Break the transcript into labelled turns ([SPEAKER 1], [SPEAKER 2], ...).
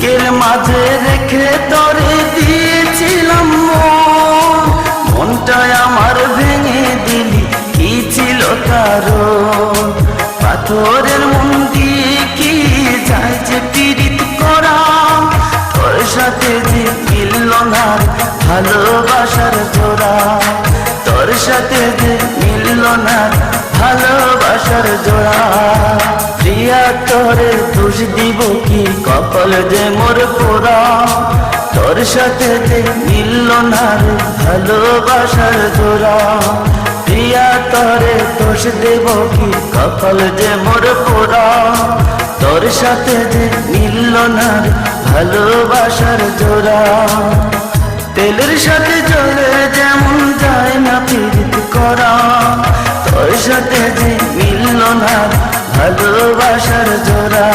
[SPEAKER 1] বুকের মাঝে রেখে তরে দিয়েছিলাম মনটায় আমার ভেঙে দিলি, কি ছিল কারণ? পাথরের মন দিয়ে কি যায় যে পীড়িত করা, তোর সাথে যে মিলল না ভালোবাসার জোড়া, তোর সাথে যে মিলল না ভালোবাসার জোড়া। প্রিয়া তোরে দোষ দিব কি, কপাল যে মোর পোড়া, তোর সাথে যে মিলল না ভালোবাসার জোড়া। প্রিয়া তোরে দোষ দেব কি, কপাল যে মোর পোড়া, তোর সাথে যে মিলল না ভালোবাসার জোড়া। তেলের সাথে জলে যেমন যায় না পীড়িত করা, তোর সাথে যে মিলল না ভালোবাসার জোড়া।